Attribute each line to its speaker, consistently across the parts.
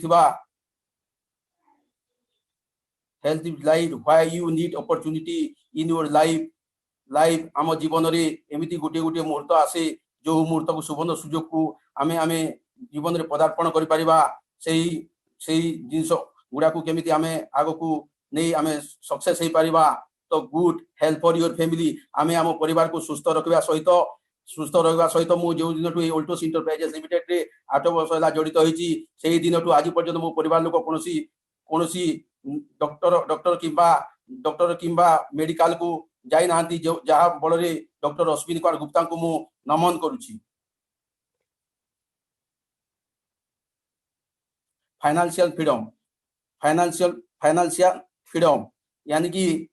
Speaker 1: मिलथिबा health is life why you need opportunity in your life आम जीवन रे एमिति गोटे गोटे मुहूर्त आसे जो मुहूर्त को सुवर्ण सुजोग को आमे आमे जीवन रे पदार्पण करि परिबा सेही जिंस गुडा को केमिति आमे आगो को नहीं आमे सक्सेस हे परिबा तो good health for your family आमे आम परिवार को सुस्थ रखिबा सहित मु जो दिन टू ऑल्टोस एंटरप्राइजेस लिमिटेड रे 8 वर्ष होला जड़ित होईची सेही दिन टू आज पर्यंत मो परिवार लोक कोनोसी डॉक्टर किंबा मेडिकल को जाई नांती जहा बल रे डॉक्टर अश्विनी कुमार गुप्ता को मु नमन करूची। फाइनेंशियल फ्रीडम यानी कि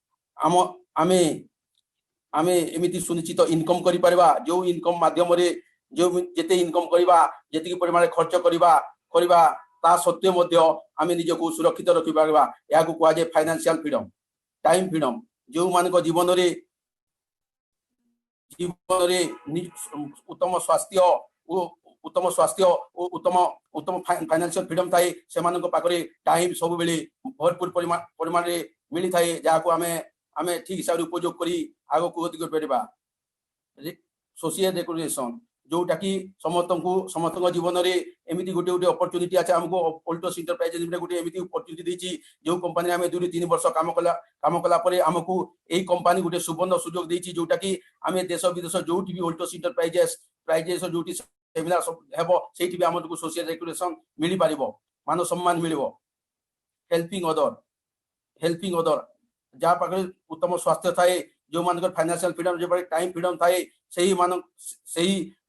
Speaker 1: आमे एमिति सुनिश्चित इनकम करि परबा जो इनकम माध्यम रे जो जेते इनकम करबा जेति परिमाण खर्च करबा ता सत्य मध्य आमे निज को सुरक्षित रखि परबा या को कुआ जे फाइनेंशियल फ्रीडम। टाइम फ्रीडम जो मानक जीवन रे उत्तम स्वास्थ्य उत्तम फाइनेंशियल फ्रीडम थाए से मानक पाखरे टाइम सब बेले भरपूर परिमाण रे मिली थाए जहा को आमे ठीक हिसाब रे उपयोग करी आगो को गति कर परबा। सोशल रेकग्निशन जोटा कि समस्त जीवन रे एमिति गोटे गोटे अपॉर्चुनिटी अच्छा हमको ऑल्टोस एंटरप्राइजेस लिमिटेड गोटे एमिति अपॉर्चुनिटी देछि जो कंपनी हमें 2-3 वर्ष काम कला परे हमको एई कंपनी गोटे सुवर्ण सुयोग देछि जोटा कि हमें देश विदेश जोटी भी ऑल्टोस एंटरप्राइजेस जोटी सेमिनार सब हेबो सेठी भी हमको सोशल रेकग्निशन मिली पारिबो मान सम्मान मिलिबो। हेल्पिंग अदर जहाँ पाखे उत्तम स्वास्थ्य थाए जो मान फाइनेंशियल फ्रीडम जो टाइम फ्रीडम थाए सही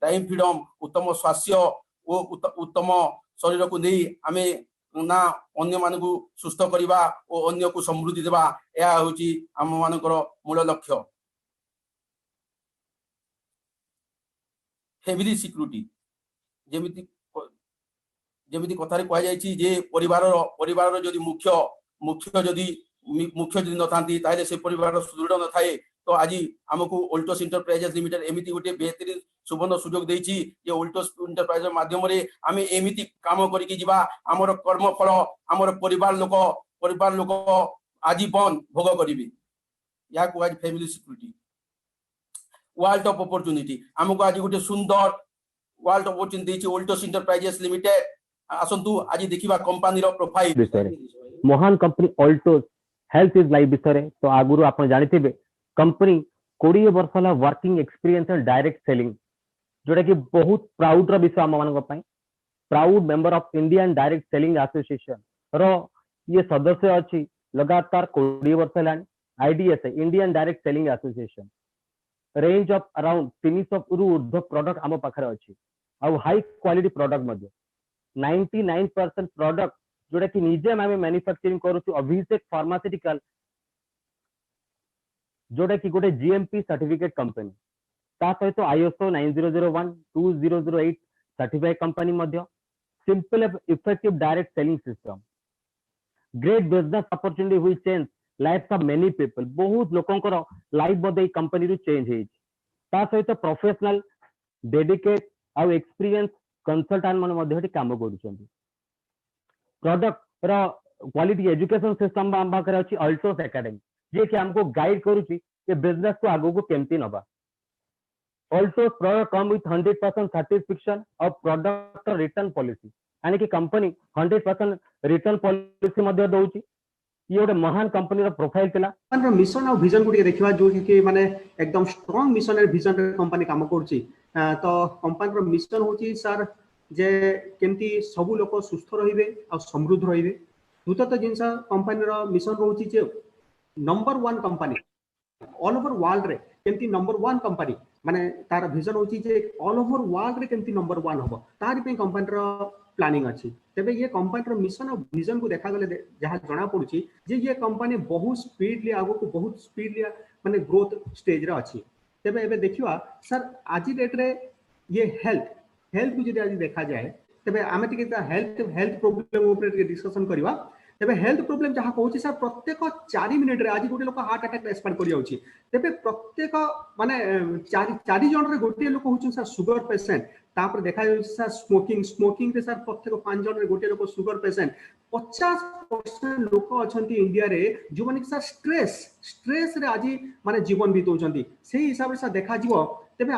Speaker 1: टाइम फ्रीडम उत्तम स्वास्थ्य और उत्तम शरीर को नहीं आमे ना अन्य मान को सुस्थ करवा और अन्य को समृद्धि देवा यह होची आम मानकर मूल लक्ष्य। फैमिली सिक्योरिटी जेमिति कथारे कह जायछि जे परिवार जदि मुख्य जदि न थांती ताले से परिवार सुदृढ़ न थाए तो आज आमको ऑल्टोस एंटरप्राइजेस लिमिटेड एमिति गोटे बेहतरीन सुवर्ण सुयोग देछि जे ऑल्टोस एंटरप्राइजेस माध्यम रे आमे एमिति काम करिकि जिबा हमर कर्म फल हमर परिवार लोक आजीवन भोग करिबे या को आज family security. World of opportunity आमको आज गोटे सुंदर वर्ल्ड ऑफ अपॉर्चुनिटी देछि ऑल्टोस एंटरप्राइजेस लिमिटेड। आसंतु आज देखिबा कंपनी रो प्रोफाइल
Speaker 2: महान company Altos health is life विषय तो आगुरु आपण जानिथिबे कंपनी 20 वर्ष होला working experience and direct selling जोटा कि बहुत प्राउड रो विषय हम मानक पई proud member of Indian direct selling association रो ये सदस्य अछि लगातार 20 वर्ष लानी IDs Indian direct selling association range of around 300 रु ऊर्ध्व प्रोडक्ट हम पाखरे अछि आ हाई क्वालिटी प्रोडक्ट मध्ये 99% प्रोडक्ट जोटा कि निजे आम मैन्युफैक्चरिंग करूँ अभिषेक फार्मास्यूटिकल जोटा कि गोटे जीएमपी सर्टिफिकेट कंपनी ता सहित ISO 9001 2008 certified company Madhya simple effective direct selling system great business opportunity which change life of many people बहुत लोकंकर लाइफ बदे कंपनी रू चेंज हे ता सहित प्रोफेशनल डेडिकेट आ एक्सपीरियंस कंसल्टेंट मन मध्य काम करूछंती। प्रोडक्ट रो क्वालिटी एजुकेशन सिस्टम हम पाखरे अछि ऑल्टोस एकेडमी जे कि हमको गाइड करूची कि बिजनेस को आगो को केमती नबा। Altos product come with 100% certification of product return policy यानी कि कंपनी 100% रिटर्न पॉलिसी मध्ये दोउची ये गोटे महान कंपनी रो प्रोफाइल थिला
Speaker 3: कंपनी मिशन और विजन गुडी देखिबा जो कि माने एकदम स्ट्रांग मिशन और विजन रे कंपनी काम करूची तो कंपनी रो मिशन होची सर जे केमती सबु लोक सुस्थ रहिबे और समृद्ध रहिबे द्वितीय जिनस कंपनी रो मिशन रहउची जे number 1 company all over world रे केमती नंबर 1 कंपनी माने तार विजन होची जे ऑल ओवर वर्ल्ड रे केमती नंबर 1 होबो तारि पे कंपनी रो प्लानिंग अछि। तबे ये कंपनी रो मिशन और विजन को देखा गले जहां जना पड़ुची जे ये कंपनी बहुत स्पीडली आगो को बहुत स्पीडली माने ग्रोथ स्टेज रे अछि। तबे एबे देखिवा सर आज डेट रे ये हेल्थ को जदि आज देखा जाए तबे आमे टिके हेल्थ प्रॉब्लम ऊपर डिस्कशन करबा तेबे हेल्थ प्रोब्लेम जहाँ कहूँ सर प्रत्येक 4 मिनिट रे आज गोटे लोक हार्ट अटैक एक्सपायर कर जाउची तेबे प्रत्येक माने 4 जन रे गोटे लोक होउछ सर शुगर पेशेंट तापर देखा जाउची सर स्मोकिंग रे सर प्रत्येक 5 जन रे गोटे लोक शुगर पेशेंट 50% लोक अछंती इंडिया रे जो माने सर स्ट्रेस रे आज माने जीवन बितौचंती सेही हिसाब से देखा जीवो तेबे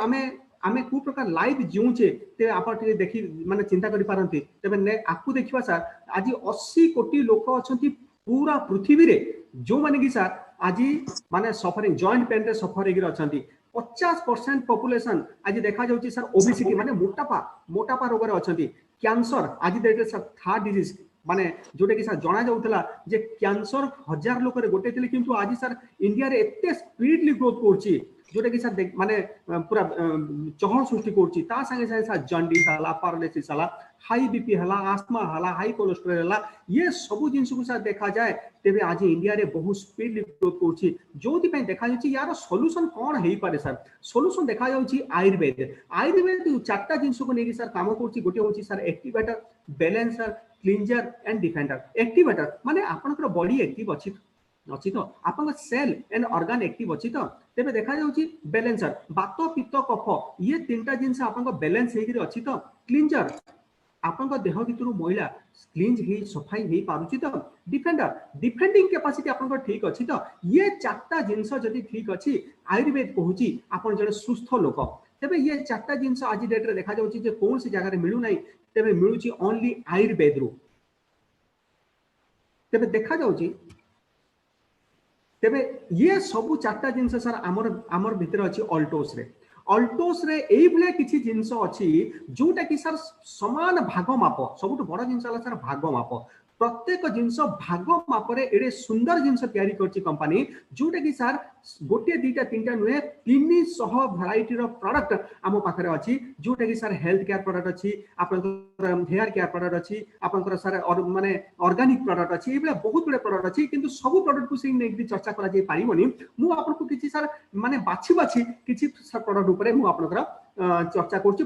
Speaker 3: आमे को प्रकार लाइफ जीउचे ते आपण टे देखि माने चिंता करि पारंती तेबे आकु देखिबा सर आज 80 कोटी लोक अछंती पूरा पृथ्वी रे जो माने कि सर आज माने सफरिंग जॉइंट पेन रे सफरिंग रे अछंती 50% पॉपुलेशन आज देखा जाउची सर ओबेसिटी माने मोटापा रोग रे अछंती कैंसर आज देखते सर थर्ड डिजीज माने जोटे कि सर जना जाउतला जे कैंसर 1000 लोक रे गोटे थिले किंतु आज सर इंडिया रे एते स्पीडली ग्रोथ करची जोटे कि सर माने पूरा चहल सृष्टि करची ता संगे संगे सर जॉन्डिस हला पैरालिसिस हला हाई बीपी हला आस्थमा हला हाई कोलेस्ट्रॉल हला ये सब जिंस को सर देखा जाए तेबे आज इंडिया रे बहुत स्पीडली ग्रोथ करची जोति पे देखा जाउची यार सॉल्यूशन कोन हेई पारे सर सॉल्यूशन देखा जाउची आयुर्वेद चारटा जिंस को नेकी सर काम करची गोटे होची sir activator balancer cleanser and defender activator माने आपनकर बॉडी एक्टिव अछि तो आपन सेल एंड ऑर्गन एक्टिव अछि तो तेबे देखा जाउची बैलेंसर बात पित्त कफ ये तीनटा जिंस आपन बैलेंस हेगिरि अछि तो क्लींजर आपन देह भितरु महिला क्लींज हे सफाई हे पारुची तो डिफेंडिंग कैपेसिटी आपन ठीक अछि तो ये चारटा जिंस जदी ठीक अछि आयुर्वेद कहूची आपन जने सुस्थ लोक तेबे ये चारटा जिंस आज डेट रे देखा जाउची जे कोन सी जगह रे मिलु नै तेबे मिलुची ओनली आयुर्वेद रु तेबे देखा जाउची तेबे ये सब चारटा जिंस सर आमर भीतर अछि अल्टोस रे एई भले किछि जिंस अछि जोटा कि सर समान भाग माप सबुठ बड़ जिंस हला सर भाग माप प्रत्येक जिंस भाग माप रे एडे सुंदर जिंस तयारी करछि कंपनी जोटा कि सर गोटे दीटा तीनटा नुहे 300 वैरायटी रो प्रोडक्ट आम पाखरे अछि जोटा कि सर हेल्थ केयर प्रोडक्ट अछि आपन हेयर केयर प्रोडक्ट अछि आपन सर माने ऑर्गेनिक प्रोडक्ट अछि एबले बहुत बड़े प्रोडक्ट अछि किंतु सब प्रोडक्ट को से नेकी चर्चा करा जाय पारिबोनी मु आपन को किछि सर माने बाछि किछि सर प्रोडक्ट ऊपर मु आपनकर चर्चा करछि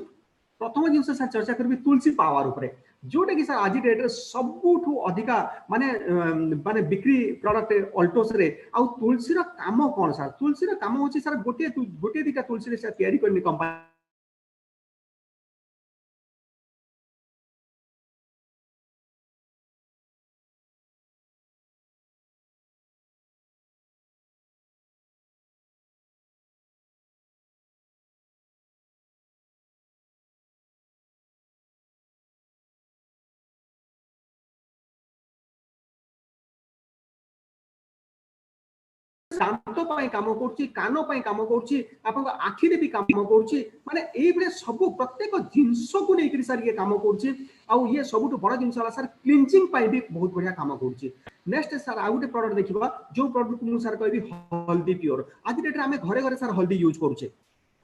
Speaker 3: प्रथम जिंस सर चर्चा करबी तुलसी पावर ऊपर जोटा कि सर आज डेट रे सबुठु अधिका माने बिक्री प्रोडक्ट अल्टोस रे आ तुलसी रो काम कोन सर तुलसी रो काम होची सर गोटे दिटा तुलसी रे सर तयारी करनी कंपनी दांत पाई काम करछि कानो पाई काम करछि आपन आखि रे भी काम करछि माने एई बले सब प्रत्येक जिंस को लेकरी सर ये काम करछि आ ये सबुठ बड़ जिंस वाला सर क्लींजिंग पाई भी बहुत बढ़िया काम करछि नेक्स्ट सर आ गुटे प्रोडक्ट देखिबा जो प्रोडक्ट मु सर कहबी हल्दी प्योर आज डेट रे हमें घरे घरे सर हल्दी यूज करूछे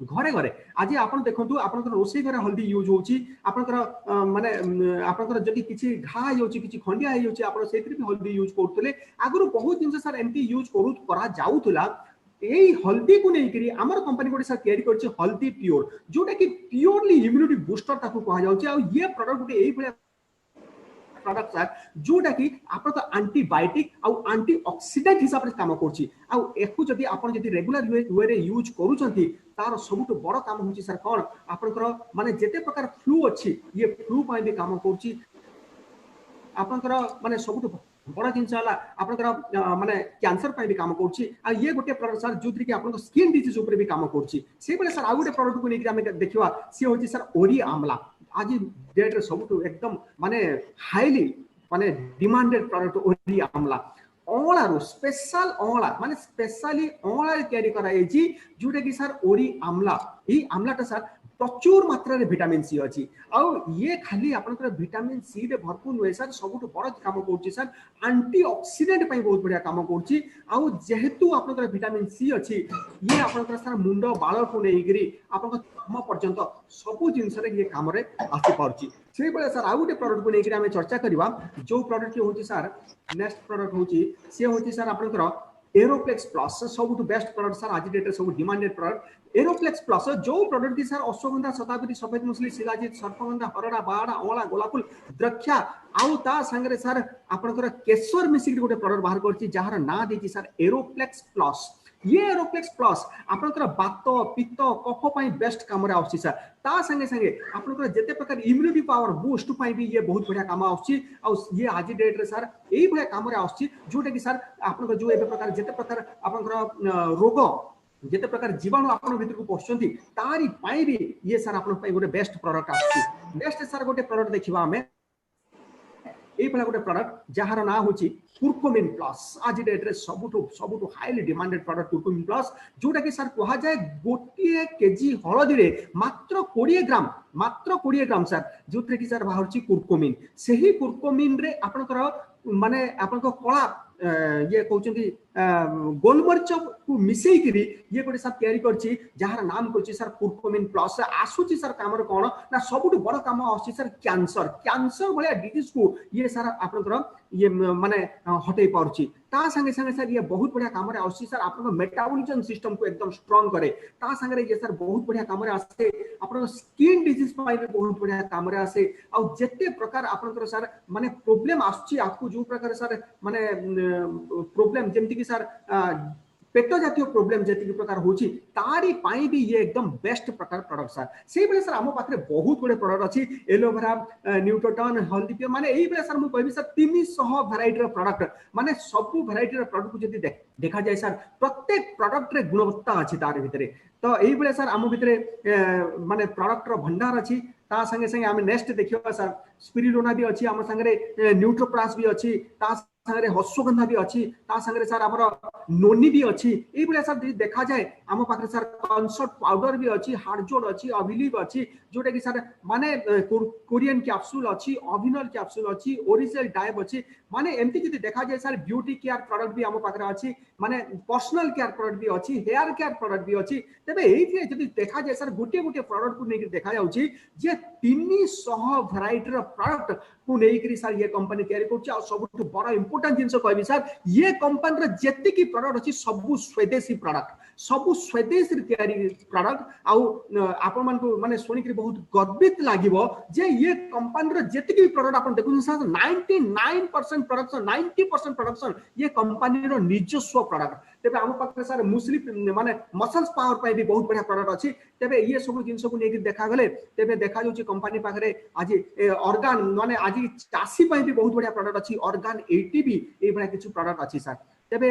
Speaker 3: घरे घरे आज आपन देखंतु आपन रोसई घरे हल्दी यूज होची आपन माने आपन जदि किछि घा होची किछि खंडिया होची आपन सेतिर भी हल्दी यूज करतले आगुरु बहुत जिंस सर एमती यूज करा जाउथला एई हल्दी को नै करी हमर कंपनी गोटे सर तयारी करछि हल्दी प्योर जोटा कि प्योरली इम्यूनिटी बूस्टर ताकू कहा जाउछि आ ये प्रोडक्ट गोटे एई भले प्रोडक्ट सर जोटा कि आपन तो एंटीबायोटिक आ एंटीऑक्सीडेंट हिसाब रे काम करछि आ एकु जदि आपन जदि रेगुलर वे रे यूज करूछंती तार सबुठ बड़ काम होछि सर कोन आपनकर माने जेते प्रकार फ्लू अछि ये फ्लू पाई भी काम करछि आपनकर माने सबुठ बड़ जिंस हला आपनकर माने कैंसर पाई भी काम करछि आ ये गोटे प्रोडक्ट सर जोत्री कि आपन स्किन डिजीज ऊपर भी काम करछि से बेले सर आ गोटे प्रोडक्ट को नेकि हमें देखिबा से होछि सर ओरी आमला आज डेट रे सबुठ एकदम माने हाईली माने डिमांडेड प्रोडक्ट ओरी आमला ओला रो स्पेशल ओला माने स्पेशली ओला तयारी करा एजी जोटा कि सर ओरी आमला ई आमलाटा सर प्रचुर मात्रा रे विटामिन सी अछि आ ये खाली आपनकर विटामिन सी रे भरपूर होय सर सबुठ बड़ काम करछि सर एंटीऑक्सीडेंट पई बहुत बढ़िया काम करछि आ जेहेतु आपनकर विटामिन सी अछि ये आपनकर सर मुंडो बाल को नेगिरी आपनकर चर्म पर्यंत सब जिंस रे ये काम रे आसी परछि से बेले सर आ गुटे प्रोडक्ट को नेगिरी हमें चर्चा करबा जो प्रोडक्ट होछि सर नेक्स्ट प्रोडक्ट होछि से होछि सर आपनकर एरोप्लेक्स प्लस सब बेस्ट प्रोडक्ट सर आज डेट सब डिमांडेड प्रोडक्ट एरोप्लेक्स प्लस जो प्रोडक्ट की सर अश्वगंधा शताब्दी सफेद मुसली शिलाजित सर्पगंधा हरड़ा बाड़ा अँला गोलाफुल द्रक्षा आउ ता संगे सर आपनकर केसर मिसिक गोटे प्रोडक्ट बाहर करछि जहार ना देछि सर एरोप्लेक्स प्लस ये एरोप्लेक्स प्लस आपनकर बात पित्त कफ पई बेस्ट काम रे आउछि सर ता संगे संगे आपनकर जेते प्रकार इम्यूनिटी पावर बूस्ट पई भी ये बहुत बढ़िया काम आउछि आ ये आज डेट रे सर एई बढ़िया काम रे आउछि जोटा कि सर आपनकर जो एबे प्रकार जेते प्रकार आपनकर रोग जेते प्रकार जीवाणु आपन भीतर को पहुंचती तारी पाई भी ये सर आपन पाई गोटे बेस्ट प्रोडक्ट आछि बेस्ट सर गोटे प्रोडक्ट देखिबा हमें एई भला गोटे प्रोडक्ट जहार ना होची कुरकुमिन प्लस आज डेट रे सबुठु highly demanded product curcumin plus जोटा कि सर कहा जाए गोटे केजी हळदी रे मात्र 20 ग्राम सर जोथरे कि सर बाहरची कुरकुमिन सही कुरकुमिन रे आपनकर माने आपनको कला ये कहउचंती गोलमरिच को मिसई करी ये गोटे सर तयारी करछि जहार नाम करछि सर कुरकुमिन प्लस आसुछि सर काम रे कोन ना सबुठु बड़ काम आछि सर कैंसर भलिया डिजीज को ये सर आपनकर ये माने हटै पारछि ता संगे संगे सर ये बहुत बढ़िया काम रे आछि सर आपन मेटाबॉलिज्म सिस्टम को एकदम स्ट्रांग करे ता संगे ये सर बहुत बढ़िया काम रे आसे आपन स्किन डिजीज पाई बहुत बढ़िया काम रे आसे आ जेते प्रकार आपनकर सर माने प्रॉब्लम आछि आपको जो प्रकार सर माने प्रॉब्लम जेमति कि सर पेट जातीय प्रॉब्लम जेति प्रकार होची तारी पाई भी ये एकदम बेस्ट प्रकार प्रोडक्ट सर सेही बेले सर हम पाखरे बहुत गुडे प्रोडक्ट अछि एलोवेरा न्यूट्रोटन हल्दी पियर माने एही बेले सर मु कहबी सर 300 वैरायटी रो प्रोडक्ट माने सब वैरायटी रो प्रोडक्ट को जदी देखा जाय सर प्रत्येक प्रोडक्ट रे गुणवत्ता अछि तार भितरे तो एही बेले सर हम भितरे माने प्रोडक्ट रो भंडार अछि ता संगे संगे हम नेक्स्ट देखियो सर स्पिरुलिना भी अछि हम संगे न्यूट्रोप्लास भी अछि ता संगे अश्वगंधा भी अच्छी ता संगे सर आमर नोनी भी अच्छी ये बेले सर देखा जाए आम पाखे सर कंसर्ट पाउडर भी अच्छी हार्डजोड अच्छी अभिलीव अच्छी जोटा कि सर माने कोरियन कैप्सूल अच्छी अभिनल कैप्सूल अच्छी ओरिजिनल डाइव अच्छी माने एमती जदी देखा जाए सर ब्यूटी केयर प्रोडक्ट भी आम पाखे अच्छी माने पर्सनल केयर प्रोडक्ट भी अच्छी हेयर केयर प्रोडक्ट भी अच्छी तेबे एइथे जदी देखा जाए सर गोटे गोटे प्रोडक्ट को लेकर देखा जाउची जे 300 वैरायटी रो प्रोडक्ट को लेकर सर ये कंपनी तयारी करछि आ सबटु बड़ा इंपोर्टेंट जिंस कहबी सर ये कंपनी रो जेति की प्रोडक्ट अछि सब स्वदेशी प्रोडक्ट सब स्वदेशी तयारी प्रोडक्ट आउ आपन मन को माने सुनि के बहुत गर्वित लागिवो जे ये कंपनी रो जेति की प्रोडक्ट आपन देखु सर 99% प्रोडक्शन 90% प्रोडक्शन ये कंपनी रो निजस्व प्रोडक्ट तेबे हम पाखे सर मुस्लिम माने मसल्स पावर पे भी बहुत बढ़िया प्रोडक्ट अछि तेबे ये सब जिंस को लेके देखा गले तेबे देखा जाउची कंपनी पाखरे आज ऑर्गन माने आज चासी पे भी बहुत बढ़िया प्रोडक्ट अछि ऑर्गन 80 भी ए बडा किछु प्रोडक्ट अछि सर तेबे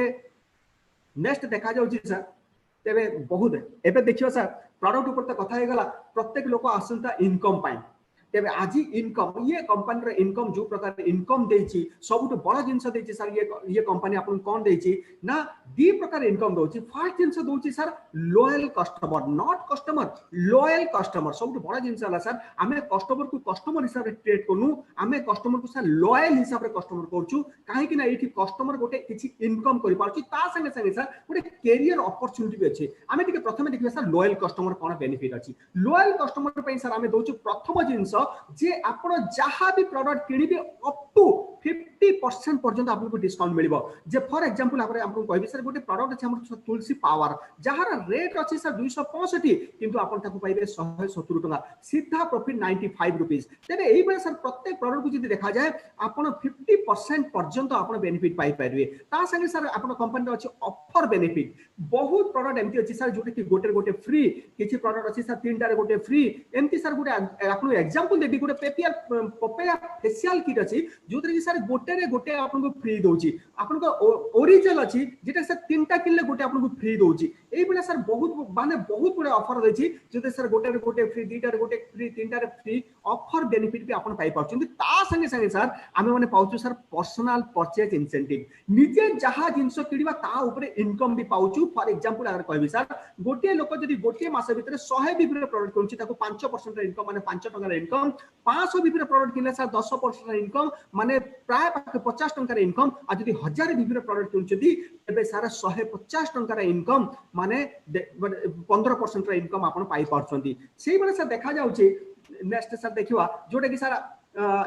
Speaker 3: नेक्स्ट देखा जाउची सर तेबे बहुत एबे देखियो सर प्रोडक्ट ऊपर तो कथा हे गला प्रत्येक लोक आसंता इनकम पाई तेबे आज इनकम ये कंपनी रे इनकम जो प्रकार इनकम देछि सबटु बड़ जिंस देछि सर ये कंपनी आपन कोन देछि ना दी प्रकार इनकम दोछि फर्स्ट जिंस दोछि sir loyal customer not customer loyal customer सबटु बड़ जिंस हला सर हमें कस्टमर को कस्टमर हिसाब रे ट्रीट करनु हमें कस्टमर को सर लॉयल हिसाब रे कस्टमर करछु काहे कि ना एठी कस्टमर गोटे किछि इनकम करि पारछि ता संगे संगे सर गोटे कैरियर अपॉर्चुनिटी भी अछि हमें टिके प्रथमे देखिबा सर लॉयल कस्टमर कोन बेनिफिट अछि लॉयल कस्टमर पई सर हमें दोछु प्रथम जिंस जे आपण जहां भी प्रोडक्ट किनिबे अप टू 50% पर्यंत आपको डिस्काउंट मिलिबो जे फॉर एग्जांपल आपको कहबी सर गोटे प्रोडक्ट अछि हमर तुलसी पावर जहार रेट अछि सर 265 किंतु आपण ताकू पाइबे 170 टका सीधा प्रॉफिट 95 रुपीस तेबे एही बेले सर प्रत्येक प्रोडक्ट को जदी देखा जाए आपण 50% पर्यंत आपण बेनिफिट पाइ परिबे ता संगे सर आपण कंपनी अछि ऑफर बेनिफिट बहुत प्रोडक्ट एमती अछि सर जोटे कि गोटे फ्री किछि प्रोडक्ट अछि सर तीनटा रे गोटे फ्री एमती सर गोटे आपण एग्जांपल देबी गोटे पपेया फेशियल किट अछि जोतरे कि सर गोटे रे गोटे आपन फ्री दोची आपन को ओरिजिनल अछि जेटा सर तीनटा किनले गोटे आपन को फ्री दोची एई बेले सर बहुत माने बहुत बड़े ऑफर देछि जोते सर गोटे रे गोटे फ्री दीटा रे गोटे फ्री तीनटा रे फ्री ऑफर बेनिफिट भी आपन पाई पाउछन ता संगे संगे सर आमे माने पाउछु सर पर्सनल परचेज इंसेंटिव निजे जहा जिंस किडिबा ता ऊपर इनकम भी पाउछु फॉर एग्जांपल अगर कहबी सर गोटे लोक जदी गोटे मास भीतर 100 बिबिर प्रोडक्ट कोनछि ताको 5% रे इनकम माने 5 टका रे इनकम 500 बिबिर प्रोडक्ट किनले सर 10% रे इनकम माने प्राय 50 टका रे इनकम आ जदी 1000 बिबिर प्रोडक्ट किनछथि एबे सारा 150 टका रे इनकम माने 15% रे इनकम आपण पाई पारछथि सेही बेले सर देखा जाउछि नेक्स्ट सर देखिवा जोटा कि सर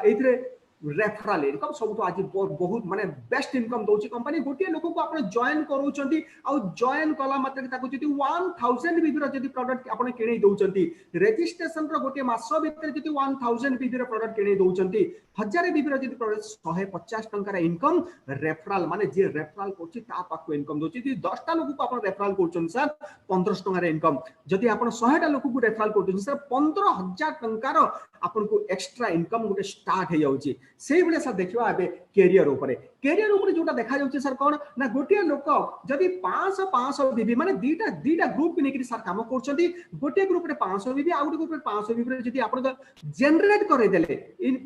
Speaker 3: एइथरे रेफरल इनकम सब आज बहुत माने बेस्ट इनकम दउची कंपनी गोटे लोक को आपण जॉइन करूचंती आ जॉइन कला मात्र ताको जदी 1000 बिबिर जदी प्रोडक्ट आपण किनै दउचंती रजिस्ट्रेशन रो गोटे मास भीतर जदी 1000 बिबिर प्रोडक्ट किनै दउचंती 1000 बिबिर जदी प्रोडक्ट 150 टंका इनकम रेफरल माने जे रेफरल करछि ता पाको इनकम दउची जदी 10 टा लोक को आपण रेफरल करछन सर 1500 टंका इनकम जदी आपण 100 टा लोक को रेफरल करछन सर 15000 टंका रो आपण को एक्स्ट्रा इनकम गोटे स्टार्ट हे जाउची सेही बेले सर देखिबा एबे कैरियर ऊपर जोटा देखा जाउची सर कोन ना गोटे लोक जदी 500 बीबी माने दीटा ग्रुप नेकी सर काम करछंती गोटे ग्रुप रे 500 बीबी आ गोटे ग्रुप रे 500 बीबी जदी आपण जनरेट करे देले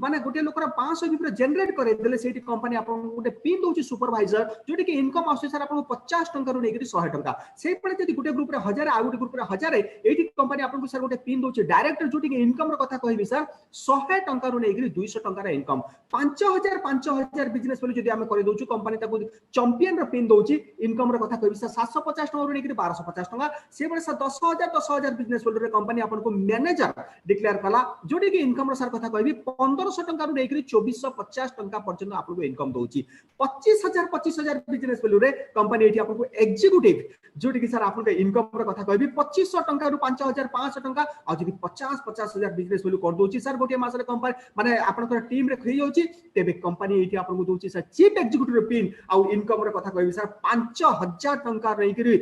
Speaker 3: माने गोटे लोकर 500 बीबी जनरेट करे देले सेठी कंपनी आपण गोटे पिन दोची सुपरवाइजर जोटी के इनकम आसे सर आपण 50 टंका रो नेकी 100 टंका सेही पळे जदी गोटे ग्रुप रे 1000 आ गोटे ग्रुप रे 1000 एठी कंपनी आपण सर गोटे पिन दोची डायरेक्टर जोटी के इनकम रो कथा कहबी सर 100 टंका रो नेकी 200 टंका रे इनकम 5000 बिजनेस बोली जदी हम करे दोछु कंपनी ताको चैंपियन रो पिन दोछि इनकम रो कथा कहबी सर 750 टंका रो नेकी 1250 टंका से बळे सर 10000 बिजनेस बोली रे कंपनी आपन को मैनेजर डिक्लेयर कला जोडी के इनकम रो सर कथा कहबी 1500 टंका रो नेकी 2450 टंका पर्यंत आपन को इनकम दोछि 25000 बिजनेस बोली रे कंपनी एठी आपन को एग्जीक्यूटिव जोडी के सर आपन के इनकम रो कथा कहबी 2500 टंका रो 5500 टंका आ जदी 50000 बिजनेस बोली कर दोछि सर गोटे मास रे कंपनी माने आपन को टीम रे खई होछि तेबे कंपनी एठी आपन को दोछि सर चीफ एग्जीक्यूटिव पिन आ इनकम रे कथा कहबी सर 5000 टंका रही करी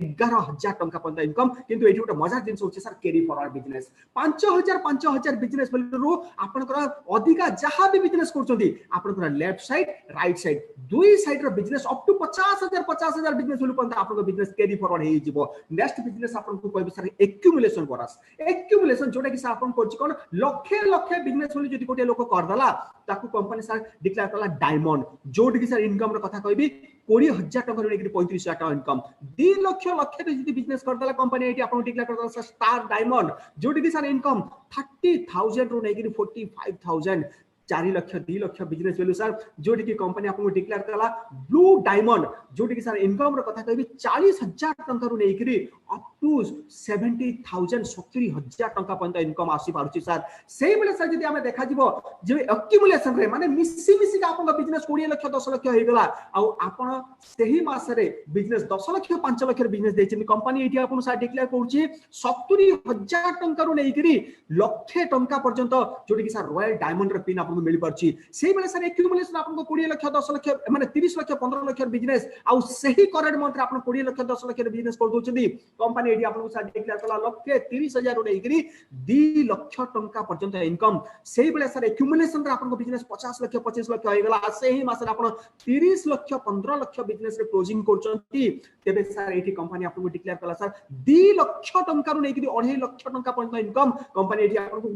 Speaker 3: 11000 टंका पर्यंत इनकम किंतु एठी गोटे मजा जिंस होछि sir carry forward business 5000 business बोली रो आपन को अधिका जहां भी बिजनेस करछंती आपन को लेफ्ट साइड राइट साइड दुई साइड रो बिजनेस अप टू 50000 बिजनेस बोली पर्यंत आपन को बिजनेस कैरी फॉरवर्ड हे जिवो नेक्स्ट बिजनेस आपन को कहबी सर एक्युमुलेशन बोनस एक्युमुलेशन जोटा कि सर आपन करछि कोन लखे बिजनेस बोली जदी गोटे लोक कर दला ताकू कंपनी सर डिक्लेयर कला डायमंड जोटी कि सर इनकम रो कथा कहबी 20000 टंका रो नेकी 35000 टंका इनकम 2 लक्ष रे जदी बिजनेस कर दला कंपनी एठी आपन डिक्लेयर कर दला सर स्टार डायमंड जोटी कि सर इनकम 30000 रो नेकी 45000 4 लक्ष 2 लक्ष बिजनेस वैल्यू सर जोटी की कंपनी आपको डिक्लेयर कला ब्लू डायमंड जोटी की सर इनकम रो कथा कहबी 40000 टंका रो नेकी अप टू 70000 70000 टंका पर्यंत इनकम आसी पारुची सर सेही बेले सर जदी हमें देखा जिवो जे एक्युमुलेशन रे माने मिसी का आपन बिजनेस 20 लक्ष 10 लक्ष हे गला आ आपन सेही मास रे बिजनेस 10 लक्ष 5 लक्ष रे बिजनेस देछि कंपनी एठी आपन सर डिक्लेयर करछि 70000 टंका रो नेकी लक्ष टंका पर्यंत जोटी की सर रॉयल डायमंड रे पिन आपन मिल पारछि सेही बेले सर एक्युमुलेशन आपन को 20 लक्ष 10 लक्ष माने 30 लक्ष 15 लक्ष बिजनेस आ सेही करेंट मंथ आपन 20 लक्ष 10 लक्ष रे बिजनेस कर दोछथि कंपनी एठी आपन को सर डिक्लेयर कला लक्ष 30000 रो नेकी 2 लक्ष टंका पर्यंत इनकम सेही बेले सर एक्युमुलेशन रे आपन को बिजनेस 50 लक्ष 25 लक्ष हे गला सेही मास रे आपन 30 लक्ष 15 लक्ष बिजनेस रे क्लोजिंग करछंती तेबे सर एठी कंपनी आपन को डिक्लेयर कला सर 2 लक्ष टंका रो नेकी 2.5 लक्ष टंका पर्यंत इनकम कंपनी एठी आपन को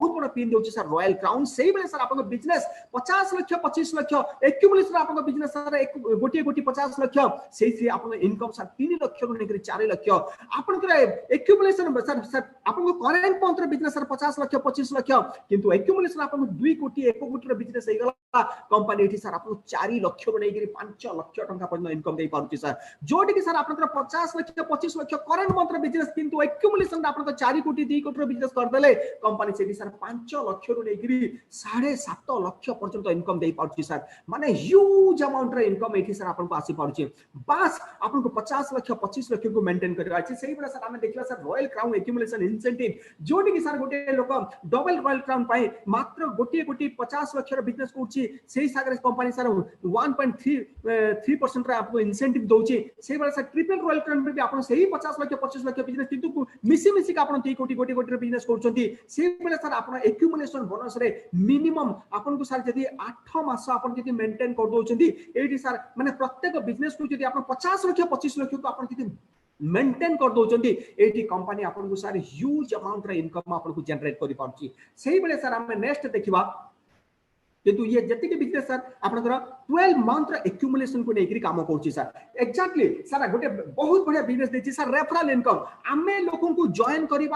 Speaker 3: बहुत बड़ा पिन दोछि सर रॉयल क्राउन सेही बेले सर आपन बिजनेस 50 लक्ष 25 लक्ष एक्युमुलेशन आपन बिजनेस सर गोटी 50 लक्ष सेही से आपन इनकम सर 3 लक्ष रो नेकी 4 लक्ष आपन को एक्युमुलेशन सर आपन को करेंट मंथ रो बिजनेस सर 50 लक्ष 25 लक्ष किंतु एक्युमुलेशन आपन 2 कोटी 1 कोटी रो बिजनेस हे गला कंपनी एठी सर आपन 4 लक्ष रो नेकी 5 लक्ष टंका पर्यंत इनकम दे पारुची सर जोटी कि सर आपन 50 लक्ष 25 लक्ष करेंट मंथ रो बिजनेस किंतु एक्युमुलेशन आपन 4 कोटी 2 कोटी रो बिजनेस कर देले कंपनी सेठी सर 5 लक्ष रो नेकी 7.5 लक्ष पर्यंत इनकम दे पारुची सर माने ह्यूज अमाउंट रे इनकम एठी सर आपन को आसी पारुची बस आपन को 50 लक्ष 25 लक्ष को मेंटेन करबा अछि सेही बेला सर हमें देखिबा sir royal crown accumulation incentive जोटी कि सर गोटे लोक डबल रॉयल क्राउन पाए मात्र गोटे कोटी 50 लक्ष रो बिजनेस करछि सेही सागरे कंपनी सर 1.3% रे आपको इंसेंटिव दोछि सेही बेला सर ट्रिपल रॉयल क्राउन पे भी आपन सेही 50 लक्ष 25 लक्ष बिजनेस किंतु मिसी का आपन 3 कोटी रो बिजनेस करछंती सेही बेला सर आपन एक्युमुलेशन बोनस रे मिनिमम आपन को सर जदी 8 मास आपन जदी मेंटेन कर दोछंती एठी सर माने प्रत्येक बिजनेस को जदी आपन 50 लक्ष 25 लक्ष को आपन जदी मेंटेन कर दोछंती एठी कंपनी आपन को सर ह्यूज अमाउंट रे इनकम आपन को जनरेट करि पाउची सेही बेले सर हम नेक्स्ट देखिबा किंतु ये जति के बिजनेस सर आपनकर 12 मंथ रे एक्युमुलेशन को नेकरी काम करछि सर एग्जैक्टली सर गोटे बहुत बढ़िया बिजनेस देछि सर रेफरल इनकम आमे लोकन को जॉइन करी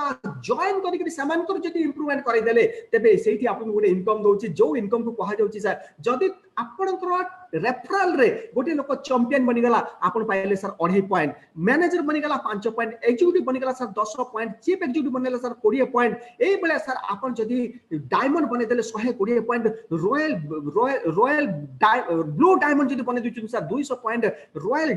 Speaker 3: समान को जति इंप्रूवमेंट करै देले तबे सेठी आपन गोटे इनकम दोछि जो इनकम को कहा जाउछि सर जदि आपणकर रेफरल रे गोटे लोक चैंपियन बनिगला आपण पाइले सर 2.5 पॉइंट मैनेजर बनिगला 5 पॉइंट एग्जीक्यूटिव बनिगला सर 10 पॉइंट चीफ एग्जीक्यूटिव बनिगला सर 20 पॉइंट एई बेले सर आपण जदी डायमंड बने देले 120 पॉइंट रॉयल ब्लू डायमंड जदी बने दिछु सर 200 पॉइंट रॉयल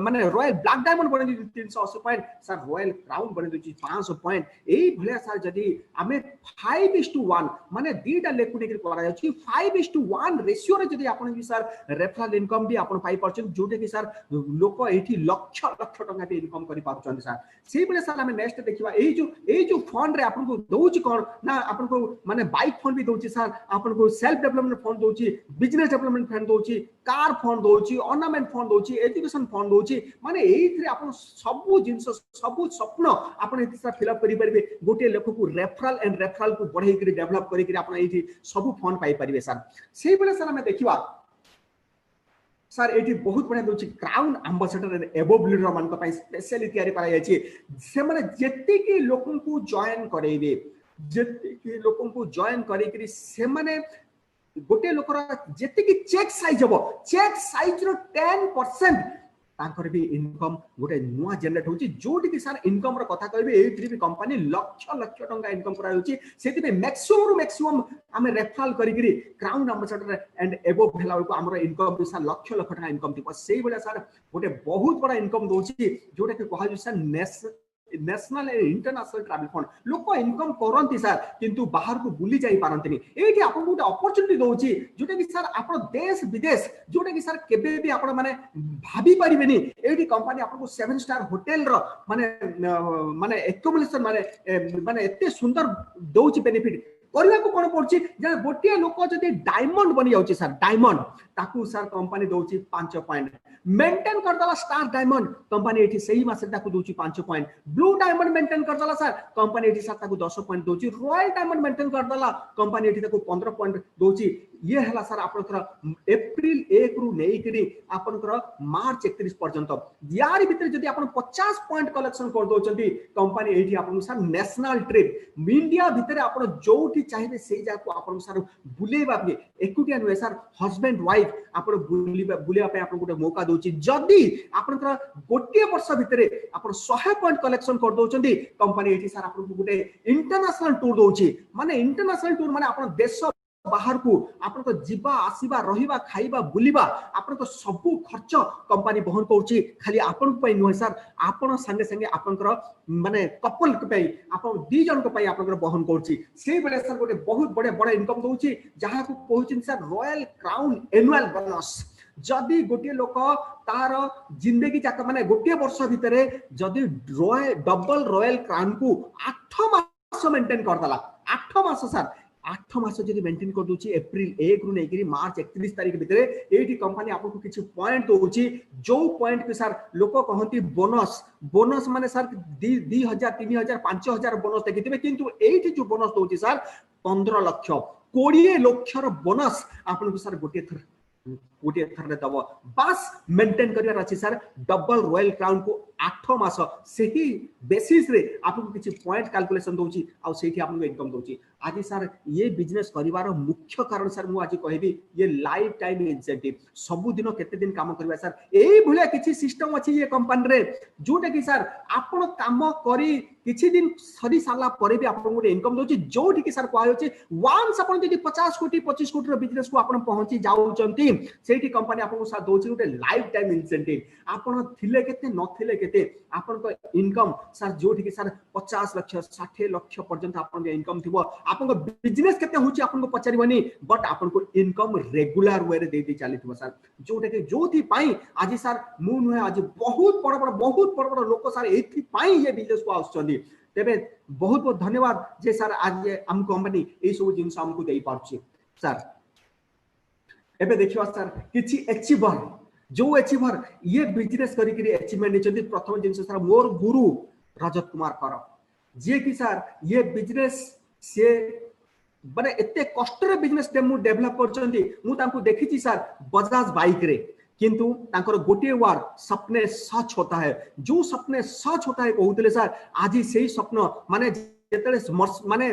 Speaker 3: माने रॉयल ब्लैक डायमंड बने दिछु 380 पॉइंट सर रॉयल क्राउन बने दिछु 500 पॉइंट एई भले सर जदी हमें 5:1 माने दीटा लेकु नेकि करा जाछि 5:1 रेशियो रे जदी आपण भी सर रेफरल इनकम भी आपण पाई परछन जोटे कि सर लोक एठी लक्ष लक्ष टका पे इनकम करि पाउछन सर सेही बेले सर हमें नेक्स्ट देखिबा एई जो फंड रे आपण को दउछि कोन ना आपण को माने बाइक फंड भी दउछि सर आपण को सेल्फ डेवलपमेंट फंड दउछि बिजनेस डेवलपमेंट फंड दउछि कार फंड दउछि ऑर्नामेंट फंड दउछि एजुकेशन फंड दउछि माने एइथरे आपण सब जिंस सब स्वप्न आपण एथि सर फिलअप करि परिबे गोटे लोक को रेफरल को बढ़ाई करि डेवलप करि करि आपण एथि सब फंड पाई परिबे सर सेही बेले सर हमें देखिबा सर एटी बहुत बढ़िया दोछि क्राउन एम्बेसडर एबोव लीडर मान को स्पेशली तयारी करा जायछि से माने जेति की लोकन को जॉइन करेबे जेति की लोकन को जॉइन करै करी से माने गोटे लोकरा जेति की चेक साइज हबो चेक साइज रो 10% तांकर भी इनकम गोटे नुआ जनरेट होची जोटी की सर इनकम रो कथा कहबे एथि भी कंपनी लक्ष लक्ष टंका इनकम करा होची सेति में मैक्सिमम हमें रेफरल करी करी क्राउन एम्बेसडर एंड एबोव भेला को हमरो इनकम भी सर लक्ष लक्ष टंका इनकम थी सेही बेला सर गोटे बहुत बड़ा इनकम दोची जोटा के कहा sir national and international travel fund लोक इनकम करंती सर किंतु बाहर को बुली जाई पारंतनी एठी आपन गोटे अपॉर्चुनिटी दोची जोटा कि सर आपन देश विदेश जोटा कि सर केबे भी आपन माने भाबी परिबेनी एठी कंपनी आपन को 7 स्टार होटल रो माने एकोमोडेशन माने एते सुंदर दोची बेनिफिट करबा को कोन पड़छि जे गोटिया लोक जदी डायमंड बनि जाउछि सर डायमंड ताकू सर कंपनी दोछि 5 पॉइंट मेंटेन कर दला स्टार डायमंड कंपनी एठी सही मासे ताकू दोछि 5 पॉइंट ब्लू डायमंड मेंटेन कर दला सर कंपनी एठी सर ताकू 10 पॉइंट दोछि रॉयल डायमंड मेंटेन कर दला कंपनी एठी ताकू 15 पॉइंट दोछि ये हला सर आपनकर एप्रिल 1 रु नेई करी आपनकर मार्च 31 पर्यंत यार भीतर जदी आपन 50 पॉइंट कलेक्शन कर दोचंती कंपनी एठी आपन सर नेशनल ट्रिप इंडिया भीतर आपन जोठी चाहिए से जाको आपन सर बुलेबा पे एकुटिया नुए सर हस्बैंड वाइफ आपन बुलेबा पे आपन गोटे मौका दोची जदी आपनकर गोटे वर्ष भीतर आपन 100 पॉइंट कलेक्शन कर दोचंती कंपनी एठी सर आपन गोटे इंटरनेशनल टूर दोची माने इंटरनेशनल टूर माने आपन देश बाहर को आपन को जीवा आसीबा रहिबा खाइबा बुलिबा आपन को सब खर्च कंपनी बहन करछि खाली आपन पई नुहे सर आपन संगे संगे आपनकर माने कपल के पई आपन दी जन को पई आपनकर बहन करछि से बेले सर गोटे बहुत बड़ा इनकम दोछि जहां को कहउछिन sir royal crown annual bonus जदी गोटे लोक तार जिंदगी जाक माने गोटे वर्ष भितरे जदी डबल रॉयल क्राउन को 8 मास मेंटेन कर दला 8 मास सर 8 मास जदी मेंटेन कर दोछि एप्रिल 1 रु नेकरी मार्च 31 तारिख भितरे एठी कंपनी आपको किछि पॉइंट दोछि जो पॉइंट के सर लोक कहंती बोनस माने सर 2000 3000 5000 बोनस देखिथिबे किंतु एठी जो बोनस दोछि सर 15 लाख 20 लाख रो बोनस आपन सर गोटे थर दब बस मेंटेन करिवार अछि सर डबल रॉयल क्राउन को 8 मास सेही बेसिस रे आपको किछि पॉइंट कैलकुलेशन दोछि आ सेही आपन इनकम दोछि आज सर ये बिजनेस करिवार मुख्य कारण सर मु आज कहबी ये लाइफ टाइम इंसेंटिव सब दिन केते दिन काम करबा सर एई भले किछि सिस्टम अछि ये कंपनी रे जोटा कि सर आपन काम करी किछि दिन सरी साला परे भी आपन गोटे इनकम दोछि जोठी कि सर कहै अछि वांस आपन जदि 50 कोटी 25 कोटी रो बिजनेस को आपन पहुंची जाउचंती सेठी कंपनी आपन सर दोछि गोटे लाइफ टाइम इंसेंटिव आपन थिले केते न थिले केते आपन को इनकम सर जोठी कि सर 50 लाख 60 लाख पर्यंत आपन इनकम थिबो आपन बिजनेस केते होची आपन को पचारिबनी बट आपन को इनकम रेगुलर वे रे दे चलीथबो सर जोटे के जोथि पाई आज सर मु नुहे आज बहुत बड़ लोक सर एथि पाई ये बिजनेस को आउछंदी तेबे बहुत धन्यवाद जे सर आज हम कंपनी ए सब जिंस हमको देई पारछि सर एबे देखियो सर किछि अचीवर जो अचीवर ये बिजनेस करी करी अचीवमेंट निचंदी प्रथम जिंस सर मोर गुरु रजत कुमार कर जे कि सर ये बिजनेस से माने एते कष्ट रे बिजनेस डेवलप करचंदी मु तांको देखिछि सर बजाज बाइक रे किंतु तांकर गोटे वार सपने सच होता है जो सपने सच होता है कहउतले सर आज सेही स्वप्न माने जेतले माने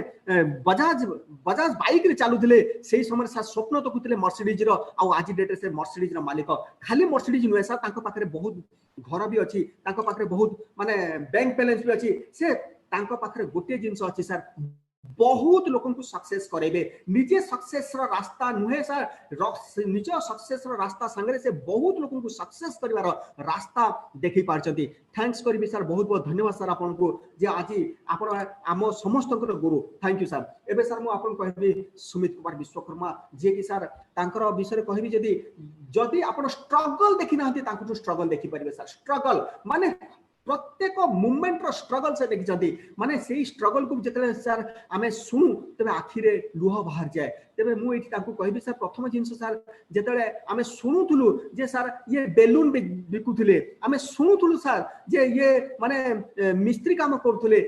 Speaker 3: बजाज बजाज बाइक रे चालुथिले सेही समय सा स्वप्न देखुथिले मर्सिडीज रो आ आज डेट रे से मर्सिडीज रो मालिक खाली मर्सिडीज नुहे सा तांको पाखरे बहुत घर भी अछि तांको पाखरे बहुत माने बैंक बैलेंस भी अछि से तांको पाखरे गोटे जिंस अछि सर बहुत लोगों को सक्सेस करेबे निजे सक्सेस रो रास्ता नुहे सर निज सक्सेस रो रास्ता संगे से बहुत लोगों को सक्सेस करिवार रास्ता देखि पारचंती थैंक्स करबी सर बहुत बहुत धन्यवाद सर आपन को जे आज आपण आम समस्त गुरु थैंक यू सर एबे सर मु आपन कहबी सुमित कुमार विश्वकर्मा जे कि सर तांकर विषय कहबी जदी जदी आपण स्ट्रगल देखि नाहंती तांको स्ट्रगल देखि परिबे सर स्ट्रगल माने प्रत्येक मूवमेंट रो स्ट्रगल से देखि जदी माने सेही स्ट्रगल को जतले सर आमे सुनु तबे आखिरे लुह बाहर जाए तबे मु एठी तांको कहबी सर प्रथम जिंस सर जतले आमे सुनुथुलु जे सर ये बेलून बिकुथिले आमे सुनुथुलु सर जे ये माने मिस्त्री काम करथुले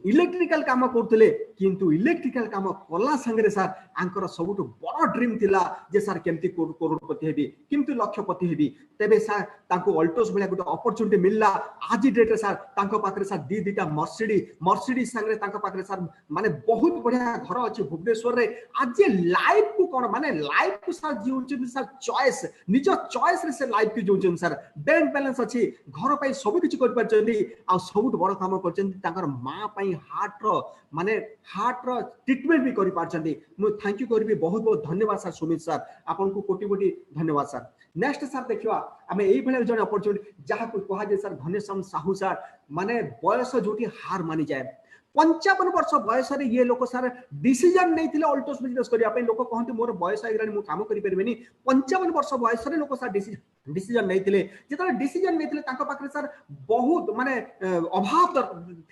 Speaker 3: इलेक्ट्रिकल काम करथुले किंतु इलेक्ट्रिकल काम कला संगे सर आंकर सबुठ बड़ ड्रीम थिला जे सर केमती करोड़पति हेबी किंतु लक्षपति हेबी तेबे सर तांको अल्टोस भलिया गुटे अपॉर्चुनिटी मिलला आज डेट रे सर तांको पाखरे सर दीटा मर्सिडीज संगे तांको पाखरे सर माने बहुत बढ़िया घर अछि भुवनेश्वर रे आज लाइफ को कोन माने लाइफ को सर जीउछ सर चॉइस निज चॉइस रे से लाइफ की जोउछ सर बैंक बैलेंस अछि घर पई सब किछ कर परचंदी आ सबुठ बड़ काम करचंदी तांकर मां पई हार्ट रो ट्रीटमेंट भी करि पारचंदी मु थैंक यू करबी बहुत बहुत धन्यवाद सर सुमित सर आपन को कोटि कोटि धन्यवाद सर नेक्स्ट सर देखिवा आमे एई भले जने अपॉर्चुनिटी जहा को कहा जे सर घनश्याम साहू सर माने बयस जोटी हार मानि जाए 55 वर्ष बयस रे ये लोक सर डिसीजन नहीं थिले अल्टोस बिजनेस करिया पे लोक कहंती मोर बयस आइरानी मु काम करि परबेनी 55 वर्ष बयस रे लोक सर डिसीजन नहीं थिले जेतले डिसीजन नहीं थिले तांको पाखरे सर बहुत माने अभाव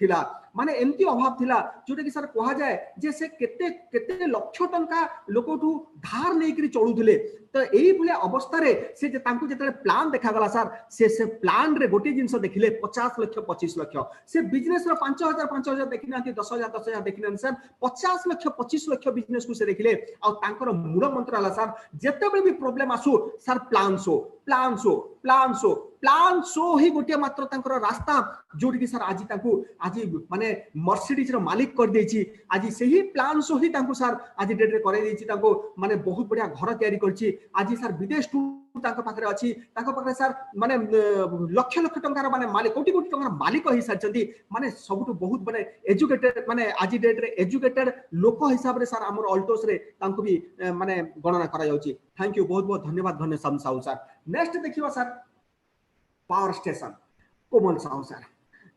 Speaker 3: थिला माने एमती अभाव थिला जोटे कि सर कहा जाए जे से केते लक्ष टंका लोकठू धार नै करी चलुथिले तो एई भले अवस्था रे से जे तांको जेतले प्लान देखा गला सर से प्लान रे गोटे जिंस देखिले 50 लाख 25 लाख से बिजनेस रो 5000 देखि नांती 10000 देखि नांती सर 50 लाख 25 लाख बिजनेस को से देखिले आ तांकर मूल मंत्र हला सर जेतेबे भी प्रॉब्लम आसु सर प्लान सो ही गोटे मात्र तांकर रास्ता जोडी कि सर आज तांको आज माने मर्सिडीज रो मालिक कर देछि आज सेही प्लान सो ही तांको सर आज डेट रे करे देछि तांको माने बहुत बढ़िया घर तयारी करछि आज सर विदेश टूर तांको पाखरे अछि तांको पाखरे सर माने लक्ष लक्ष टंकार माने मालिक कोटी कोटी टंकार मालिक ही सरचंती माने सबटु बहुत बने एजुकेटेड माने आज डेट रे एजुकेटेड लोक हिसाब रे सर हमर अल्टोस रे तांको भी माने गणना करा जाउछि थैंक यू बहुत बहुत धन्यवाद घनश्याम साहू सर नेक्स्ट देखिबा सर पावर स्टेशन कोमल साहू सर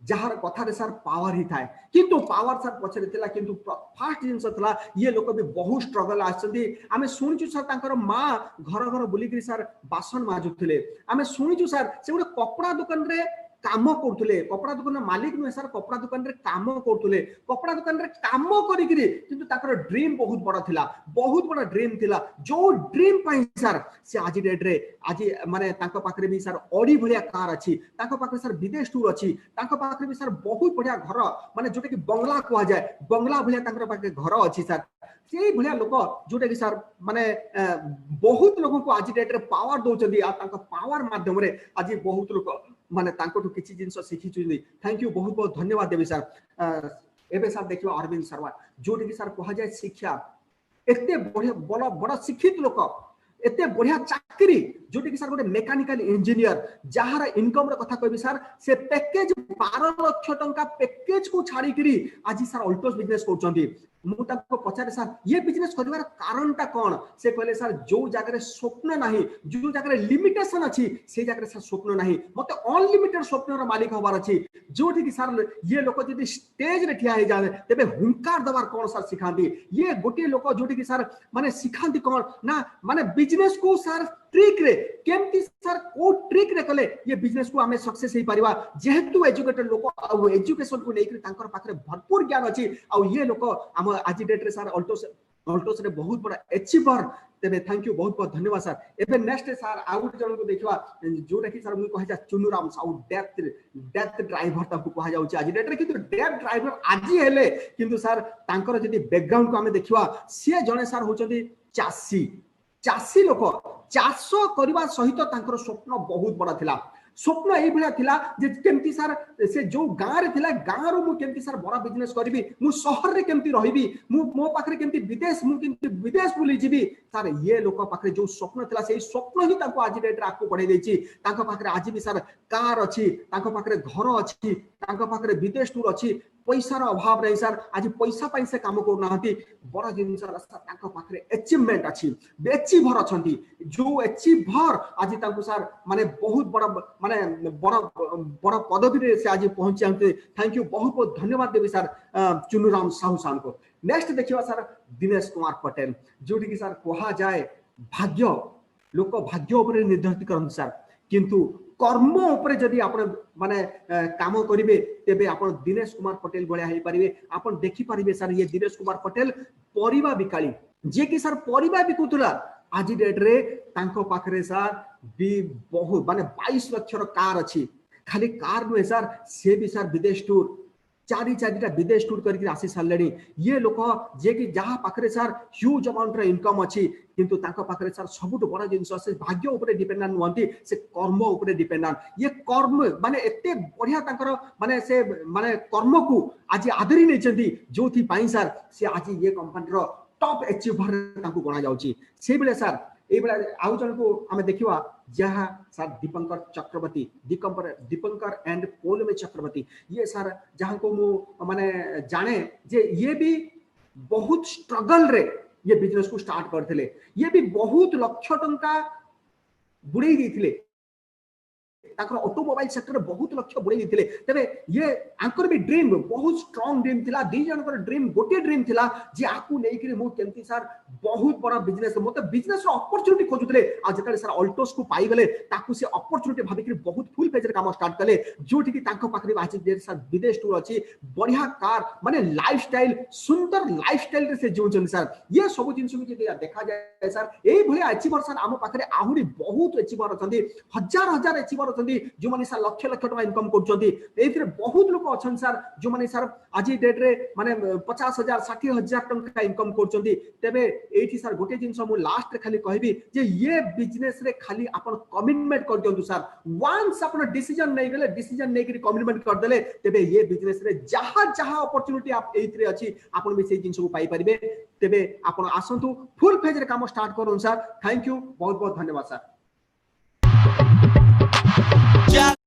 Speaker 3: जहार कथा रे सर पावर ही थाए किंतु पावर सर पछरे थिला किंतु फास्ट जिंस थला ये लोक भी बहुत स्ट्रगल आछंदी आमे सुनिचु सर तांकर मां घर घर बुली करी सर बासन माजुथिले आमे सुनिचु सर से गुटे कपड़ा दुकान रे काम करथुले कपड़ा दुकान मालिक नु सर कपड़ा दुकान रे काम करथुले कपड़ा दुकान रे काम करी करी किंतु ताकर ड्रीम बहुत बड़ा ड्रीम थिला जो ड्रीम पई सर से आज डेट रे आज माने तांको पाखरे भी सर ऑडी भलिया कार अछि तांको पाखरे सर विदेश टूर अछि तांको पाखरे भी सर बहुत बढ़िया घर माने जोटे कि बंगला कहा जाए बंगला भलिया तांकर पाखरे घर अछि सर से भलिया लोक जोटे कि सर माने बहुत लोगों को आज डेट रे पावर दोचंदी आ तांको पावर माध्यम रे आज बहुत लोक माने तांको तो किछि जिंस सिखि चुनी थैंक यू बहुत बहुत धन्यवाद देबी सर एबे सर देखियो अरविंद शर्मा जोटी कि सर कहा जाए शिक्षा एते बढ़िया बड़ा शिक्षित लोक एते बढ़िया चाकरी जोटी कि सर गोटे मेकानिकल इंजीनियर जहार इनकम रे कथा कहबी सर से पैकेज 12 लाख टंका पैकेज को छाड़ी करी आज सर अल्टोस बिजनेस करचंदी मु ताको पचारे सर ये बिजनेस करबार कारणटा कोन से कहले सर जो जगह रे स्वप्न नाही जो जगह रे लिमिटेशन अछि से जगह रे सर स्वप्न नाही मते अनलिमिटेड स्वप्न रो मालिक होबार अछि जोठी कि सर ये लोक जदी स्टेज रे ठिया हे जाने तबे हुंकार दबार कोन सर सिखांती ये गोटे लोक जोठी कि सर माने सिखांती कोन ना माने बिजनेस को सर ट्रिक रे केमती सर को ट्रिक रे कले ये बिजनेस को हमें सक्सेस हे परिवा जेहेतु एजुकेटेड लोक आ एजुकेशन को लेकर तांकर पाखरे भरपूर ज्ञान अछि आ ये लोक हम आज डेट रे सर अल्टोस रे बहुत बड़ा अचीवर तेबे थैंक यू बहुत बहुत धन्यवाद सर एबे नेक्स्ट सर आउट जन को देखिवा जोटा कि सर मु कहि जा चुनुराम साउ डेथ ड्राइवर ताकू कहा जाउची आज डेट रे किंतु डेथ ड्राइवर आज हेले किंतु सर तांकर जदी बैकग्राउंड को हमें देखिवा से जने सर होचंदी चासी लोक चाष करबा सहित तांकर स्वप्न बहुत बड़ा थिला स्वप्न एई भलिया थिला जे केमती सर से जो गां रे थिला गां रो मु केमती सर बड़ा बिजनेस करबी मु शहर रे केमती रहिबी मु मो पाखरे केमती विदेश मु केमती विदेश बुली जीबी सर ये लोक पाखरे जो स्वप्न थिला सेई स्वप्न ही ताको आज डेट रे आकु बढ़ाई देछि ताको पाखरे आज भी सर कार अछि ताको पाखरे घर अछि ताको पाखरे विदेश टूर अछि पैसा रो अभाव रे सर आज पैसा पाइ से काम करू नाहंती बड़ा जिंस सर ताको पाखरे अचीवमेंट अछि अचीवर अछंती जो अचीवर आज ताको सर माने बहुत बड़ा माने बड़ा बड़ा पदवी रे से आज पहुंची थैंक यू बहुत बहुत धन्यवाद देवी सर चुनुराम साहू सान को नेक्स्ट देखिवा सर दिनेश कुमार पटेल जोटी की सर कहा जाए भाग्य लोक भाग्य ऊपर निर्धारित करन सर किंतु कर्म ऊपर जदी आपण माने काम करिवे तेबे आपण दिनेश कुमार पटेल बळिया हेई परिवे आपण देखि परिवे सर ये दिनेश कुमार पटेल परिबा बिकाली जे कि सर परिबा बिकुतला आज डेट रे तांको पाखरे सर भी बहुत माने 22 लाख रो कार अछि खाली कार नु सर से भी सर विदेश टूर चारिटा विदेश टूर करके आसी सारलेनी ये लोक जे कि जहाँ पाखरे सर ह्यूज अमाउंट रे इनकम अछि किंतु तांको पाखरे सर सबुठ बड़ा जिंस से भाग्य ऊपर डिपेंडेंट नहंती से कर्म ऊपर डिपेंडेंट ये कर्म माने एते बढ़िया तांकर माने से माने कर्म को आज आदरी नै चंदी जोथि पाई सर से आज ये कंपनी रो टॉप अचीवर तांको गणा जाउची से बेले सर ए बेला आउ जन को हमें देखिवा जहाँ सर दीपंकर चक्रवर्ती दीपंकर एंड पोलमे चक्रवर्ती ये सर जहाँ को मु माने जाने जे ये भी बहुत स्ट्रगल रे ये बिजनेस को स्टार्ट करथिले ये भी बहुत लक्ष टंका बुड़े दिथिले ताकर ऑटोमोबाइल सेक्टर बहुत लक्ष्य बुड़े दिथिले तबे ये आंकर भी ड्रीम बहुत स्ट्रांग ड्रीम थिला दी जनकर ड्रीम गोटे ड्रीम थिला जे आकु नै कि मो केमती सर बहुत बड़ा बिजनेस मते बिजनेस रो अपॉर्चुनिटी खोजुतले आ जतले सर अल्टोस को पाई गले ताकु से अपॉर्चुनिटी भाबी कि बहुत फुल पेज रे काम स्टार्ट कले जोठी कि तांको पाखरी आज जे सर विदेश टूर अछि बढ़िया कार माने लाइफस्टाइल सुंदर लाइफस्टाइल रे से जीवन सर ये सब जिंस को जे देखा जाय सर एई भले अचीवर सर आम पाखरे आहुरी बहुत अचीवर अछंती हजार हजार अचीवर जो माने सर लक्ष लक्ष टका इनकम करछंती एथिरे बहुत लोक अछन सर जो माने सर आज डेट रे माने 50,000 60,000 टका इनकम करछंती तबे एठी सर गोटे जिंस मु लास्ट रे खाली कहबी जे ये बिजनेस रे खाली आपण कमिटमेंट कर दियंतु सर वंस आपण डिसीजन नै गेले डिसीजन नै करी कमिटमेंट कर देले तबे ये बिजनेस रे जहां जहां अपॉर्चुनिटी आप एथिरे अछि आपण भी से जिंस को पाई परिबे तबे आपण आसंतु फुल फेज रे काम स्टार्ट करूं सर थैंक यू बहुत बहुत धन्यवाद सर